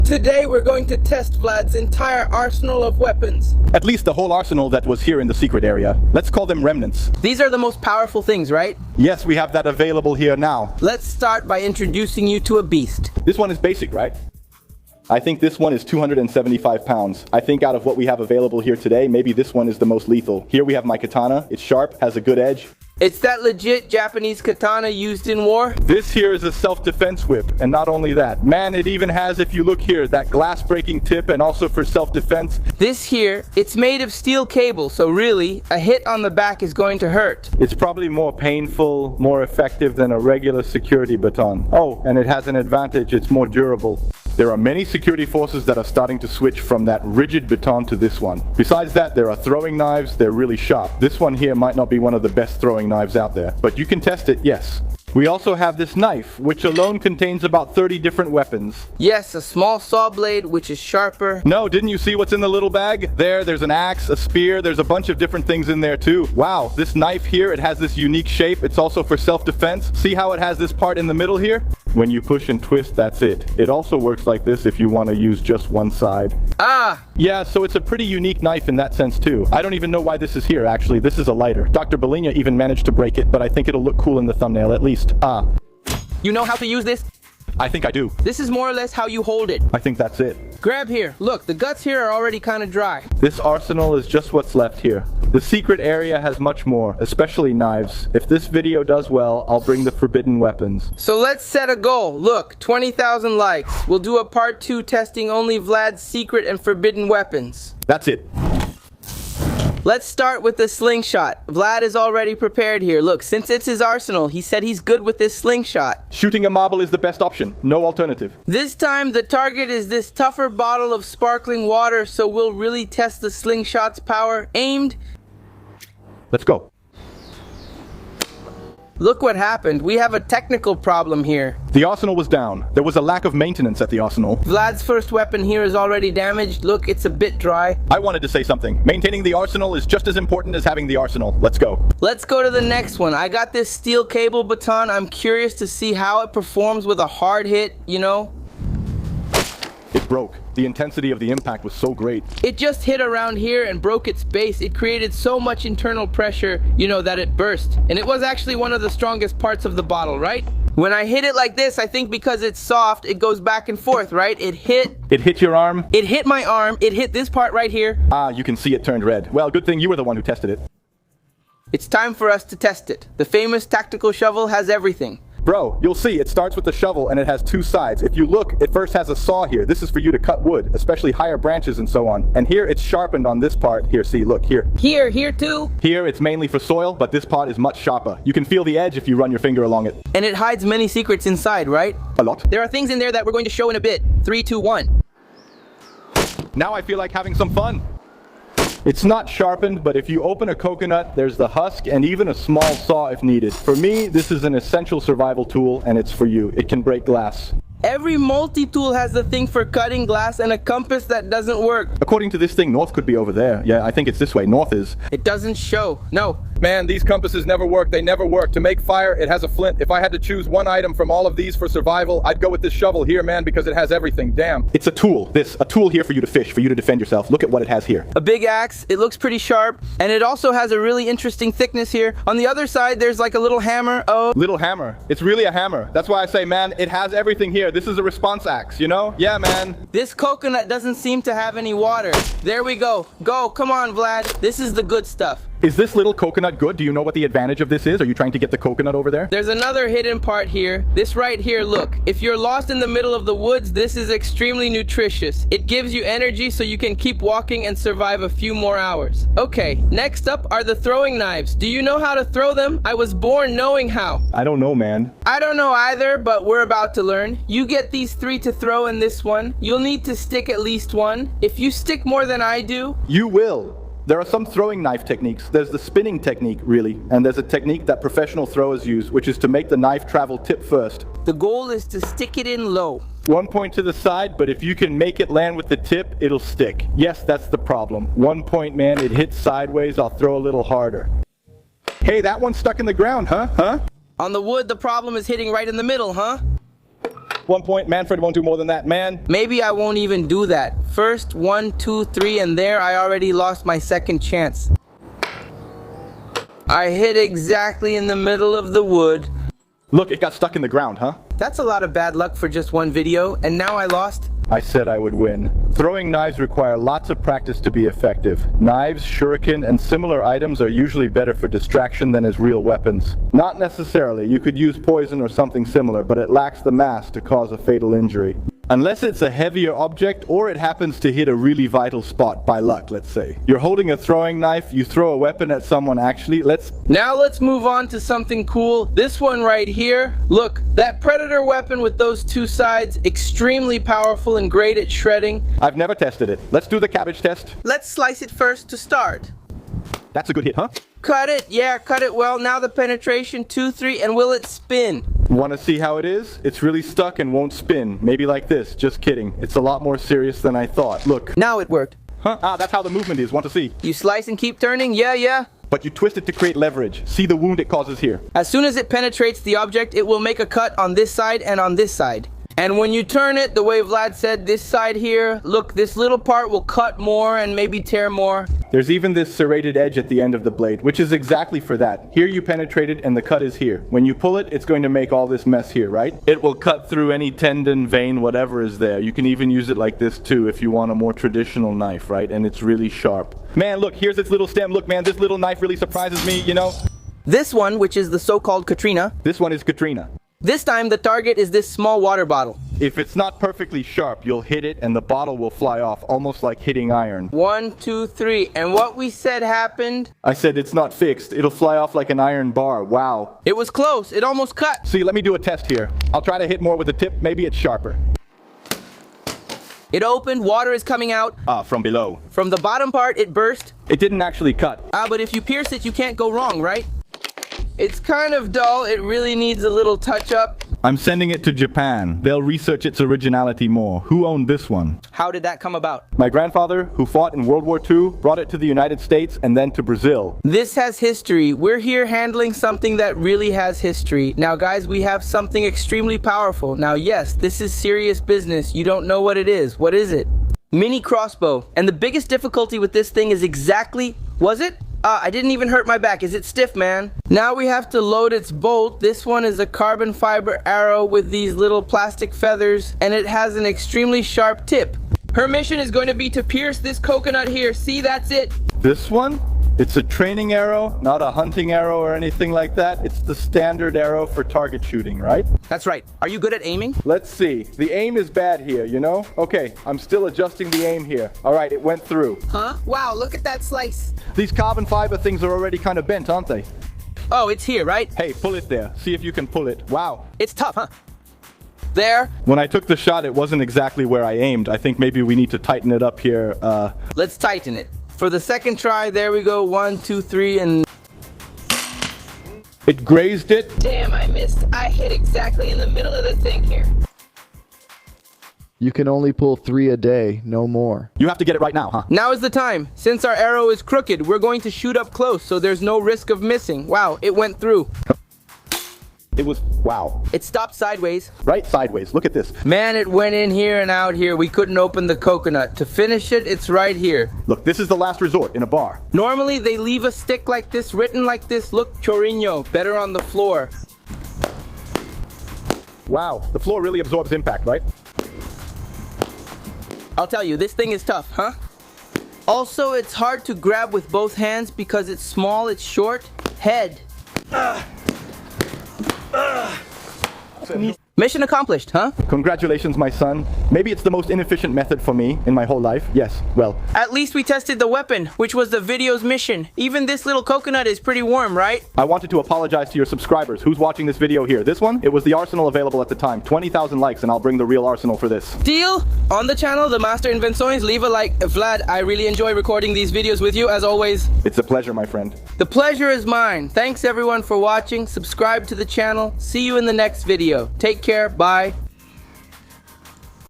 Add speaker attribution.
Speaker 1: Today we're going to test Vlad's entire arsenal of weapons.
Speaker 2: At least the whole arsenal that was here in the secret area. Let's call them remnants.
Speaker 1: These are the most powerful things, right?
Speaker 2: Yes, we have that available here now.
Speaker 1: Let's start by introducing you to a beast.
Speaker 2: This one is basic, right? I think this one is 275 pounds. I think out of what we have available here today, maybe this one is the most lethal. Here we have my katana. It's sharp, has a good edge.
Speaker 1: It's that legit Japanese katana used in war?
Speaker 2: This here is a self-defense whip, and not only that, man, it even has, if you look here, that glass-breaking tip and also for self-defense.
Speaker 1: This here, it's made of steel cable, so really, a hit on the back is going to hurt.
Speaker 2: It's probably more painful, more effective than a regular security baton. Oh, and it has an advantage, it's more durable. There are many security forces that are starting to switch from that rigid baton to this one. Besides that, there are throwing knives, they're really sharp. This one here might not be one of the best throwing knives out there, but you can test it, yes. We also have this knife, which alone contains about 30 different weapons.
Speaker 1: Yes, a small saw blade, which is sharper.
Speaker 2: No, didn't you see what's in the little bag? There's an axe, a spear, there's a bunch of different things in there too. Wow, this knife here, it has this unique shape. It's also for self-defense. See how it has this part in the middle here? When you push and twist, that's it. It also works like this if you want to use just one side.
Speaker 1: Ah!
Speaker 2: Yeah, so it's a pretty unique knife in that sense too. I don't even know why this is here, actually. This is a lighter. Dr. Belinia even managed to break it, but I think it'll look cool in the thumbnail at least.
Speaker 1: You know how to use this?
Speaker 2: I think I do.
Speaker 1: This is more or less how you hold it.
Speaker 2: I think that's it.
Speaker 1: Grab here. Look, the guts here are already kind of dry.
Speaker 2: This arsenal is just what's left here. The secret area has much more, especially knives. If this video does well, I'll bring the forbidden weapons.
Speaker 1: So let's set a goal. Look, 20,000 likes. We'll do a part 2 testing only Vlad's secret and forbidden weapons.
Speaker 2: That's it.
Speaker 1: Let's start with the slingshot. Vlad is already prepared here. Look, since it's his arsenal, he said he's good with this slingshot.
Speaker 2: Shooting a marble is the best option. No alternative.
Speaker 1: This time, the target is this tougher bottle of sparkling water, so we'll really test the slingshot's power. Aimed.
Speaker 2: Let's go.
Speaker 1: Look what happened. We have a technical problem here.
Speaker 2: The arsenal was down. There was a lack of maintenance at the arsenal.
Speaker 1: Vlad's first weapon here is already damaged. Look, it's a bit dry.
Speaker 2: I wanted to say something. Maintaining the arsenal is just as important as having the arsenal. Let's go.
Speaker 1: Let's go to the next one. I got this steel cable baton. I'm curious to see how it performs with a hard hit, you know?
Speaker 2: It broke. The intensity of the impact was so great.
Speaker 1: It just hit around here and broke its base. It created so much internal pressure, you know, that it burst. And it was actually one of the strongest parts of the bottle, right? When I hit it like this, I think because it's soft, it goes back and forth, right? It hit
Speaker 2: your arm?
Speaker 1: It hit my arm. It hit this part right here.
Speaker 2: Ah, you can see it turned red. Well, good thing you were the one who tested it.
Speaker 1: It's time for us to test it. The famous tactical shovel has everything.
Speaker 2: Bro, you'll see it starts with the shovel and it has two sides. If you look, it first has a saw here. This is for you to cut wood, especially higher branches and so on. And here it's sharpened on this part. Here, see, look, here.
Speaker 1: Here too?
Speaker 2: Here it's mainly for soil, but this part is much sharper. You can feel the edge if you run your finger along it.
Speaker 1: And it hides many secrets inside, right?
Speaker 2: A lot.
Speaker 1: There are things in there that we're going to show in a bit. 3, 2, 1.
Speaker 2: Now I feel like having some fun. It's not sharpened, but if you open a coconut, there's the husk and even a small saw if needed. For me, this is an essential survival tool, and it's for you. It can break glass.
Speaker 1: Every multi-tool has a thing for cutting glass and a compass that doesn't work.
Speaker 2: According to this thing, north could be over there. Yeah, I think it's this way. North is.
Speaker 1: It doesn't show. No.
Speaker 2: Man, these compasses never work. They never work. To make fire, it has a flint. If I had to choose one item from all of these for survival, I'd go with this shovel here, man, because it has everything. Damn. It's a tool. A tool here for you to fish, for you to defend yourself. Look at what it has here.
Speaker 1: A big axe. It looks pretty sharp. And it also has a really interesting thickness here. On the other side, there's like a little hammer. Oh.
Speaker 2: Little hammer. It's really a hammer. That's why I say, man, it has everything here. This is a response axe, you know? Yeah, man.
Speaker 1: This coconut doesn't seem to have any water. There we go. Go. Come on, Vlad. This is the good stuff.
Speaker 2: Is this little coconut good? Do you know what the advantage of this is? Are you trying to get the coconut over there?
Speaker 1: There's another hidden part here. This right here, look. If you're lost in the middle of the woods, this is extremely nutritious. It gives you energy so you can keep walking and survive a few more hours. Okay, next up are the throwing knives. Do you know how to throw them? I was born knowing how.
Speaker 2: I don't know, man.
Speaker 1: I don't know either, but we're about to learn. You get these 3 to throw in this one. You'll need to stick at least one. If you stick more than I do,
Speaker 2: you will. There are some throwing knife techniques. There's the spinning technique, really, and there's a technique that professional throwers use, which is to make the knife travel tip first.
Speaker 1: The goal is to stick it in low.
Speaker 2: One point to the side, but if you can make it land with the tip, it'll stick. Yes, that's the problem. 1 point, man, it hits sideways, I'll throw a little harder. Hey, that one's stuck in the ground, huh?
Speaker 1: On the wood, the problem is hitting right in the middle, huh?
Speaker 2: 1 point. Manfred won't do more than that. Man.
Speaker 1: Maybe I won't even do that. First, 1, 2, 3, and there I already lost my second chance. I hit exactly in the middle of the wood.
Speaker 2: Look, it got stuck in the ground, huh?
Speaker 1: That's a lot of bad luck for just one video, and now I lost.
Speaker 2: I said I would win. Throwing knives require lots of practice to be effective. Knives, shuriken, and similar items are usually better for distraction than as real weapons. Not necessarily. You could use poison or something similar, but it lacks the mass to cause a fatal injury. Unless it's a heavier object or it happens to hit a really vital spot by luck, let's say. You're holding a throwing knife, you throw a weapon at someone actually,
Speaker 1: Now let's move on to something cool. This one right here. Look, that predator weapon with those two sides, extremely powerful and great at shredding.
Speaker 2: I've never tested it. Let's do the cabbage test.
Speaker 1: Let's slice it first to start.
Speaker 2: That's a good hit, huh?
Speaker 1: Cut it, yeah, cut it well. Now the penetration, 2, 3, and will it spin?
Speaker 2: Want to see how it is? It's really stuck and won't spin. Maybe like this. Just kidding. It's a lot more serious than I thought. Look.
Speaker 1: Now it worked.
Speaker 2: Huh? Ah, that's how the movement is. Want to see?
Speaker 1: You slice and keep turning? Yeah.
Speaker 2: But you twist it to create leverage. See the wound it causes here.
Speaker 1: As soon as it penetrates the object, it will make a cut on this side and on this side. And when you turn it, the way Vlad said, this side here, look, this little part will cut more and maybe tear more.
Speaker 2: There's even this serrated edge at the end of the blade, which is exactly for that. Here you penetrate it and the cut is here. When you pull it, it's going to make all this mess here, right? It will cut through any tendon, vein, whatever is there. You can even use it like this too if you want a more traditional knife, right? And it's really sharp. Man, look, here's its little stem. Look, man, this little knife really surprises me, you know?
Speaker 1: This one, which is the so-called Katrina.
Speaker 2: This one is Katrina.
Speaker 1: This time, the target is this small water bottle.
Speaker 2: If it's not perfectly sharp, you'll hit it and the bottle will fly off, almost like hitting iron.
Speaker 1: 1, 2, 3. And what we said happened?
Speaker 2: I said it's not fixed. It'll fly off like an iron bar. Wow.
Speaker 1: It was close. It almost cut.
Speaker 2: See, let me do a test here. I'll try to hit more with the tip. Maybe it's sharper.
Speaker 1: It opened. Water is coming out.
Speaker 2: From below.
Speaker 1: From the bottom part, it burst.
Speaker 2: It didn't actually cut.
Speaker 1: But if you pierce it, you can't go wrong, right? It's kind of dull. It really needs a little touch-up.
Speaker 2: I'm sending it to Japan. They'll research its originality more. Who owned this one?
Speaker 1: How did that come about?
Speaker 2: My grandfather, who fought in World War II, brought it to the United States and then to Brazil.
Speaker 1: This has history. We're here handling something that really has history. Now, guys, we have something extremely powerful. Now, yes, this is serious business. You don't know what it is. What is it? Mini crossbow. And the biggest difficulty with this thing is exactly... Was it? I didn't even hurt my back. Is it stiff, man? Now we have to load its bolt. This one is a carbon fiber arrow with these little plastic feathers, and it has an extremely sharp tip. Her mission is going to be to pierce this coconut here. See, that's it.
Speaker 2: This one? It's a training arrow, not a hunting arrow or anything like that. It's the standard arrow for target shooting, right?
Speaker 1: That's right. Are you good at aiming?
Speaker 2: Let's see. The aim is bad here, you know? Okay, I'm still adjusting the aim here. All right, it went through.
Speaker 1: Huh? Wow, look at that slice.
Speaker 2: These carbon fiber things are already kind of bent, aren't they?
Speaker 1: Oh, it's here, right?
Speaker 2: Hey, pull it there. See if you can pull it. Wow.
Speaker 1: It's tough, huh? There.
Speaker 2: When I took the shot, it wasn't exactly where I aimed. I think maybe we need to tighten it up here.
Speaker 1: Let's tighten it. For the second try, there we go. 1, 2, 3, and...
Speaker 2: It grazed it.
Speaker 1: Damn, I missed. I hit exactly in the middle of the thing here.
Speaker 3: You can only pull 3 a day, no more.
Speaker 2: You have to get it right now, huh?
Speaker 1: Now is the time. Since our arrow is crooked, we're going to shoot up close, so there's no risk of missing. Wow, it went through.
Speaker 2: It was, wow.
Speaker 1: It stopped sideways.
Speaker 2: Right sideways. Look at this.
Speaker 1: Man, it went in here and out here. We couldn't open the coconut. To finish it, it's right here.
Speaker 2: Look, this is the last resort in a bar.
Speaker 1: Normally, they leave a stick like this, written like this. Look, choriño, better on the floor.
Speaker 2: Wow, the floor really absorbs impact, right?
Speaker 1: I'll tell you, this thing is tough, huh? Also, it's hard to grab with both hands because it's small, it's short. Head. Mission accomplished, huh?
Speaker 2: Congratulations, my son. Maybe it's the most inefficient method for me in my whole life. Yes, well.
Speaker 1: At least we tested the weapon, which was the video's mission. Even this little coconut is pretty warm, right?
Speaker 2: I wanted to apologize to your subscribers. Who's watching this video here? This one? It was the arsenal available at the time. 20,000 likes and I'll bring the real arsenal for this.
Speaker 1: Deal? On the channel, The Master Invenções, leave a like. Vlad, I really enjoy recording these videos with you, as always.
Speaker 2: It's a pleasure, my friend.
Speaker 1: The pleasure is mine. Thanks everyone for watching. Subscribe to the channel. See you in the next video. Take care. Bye.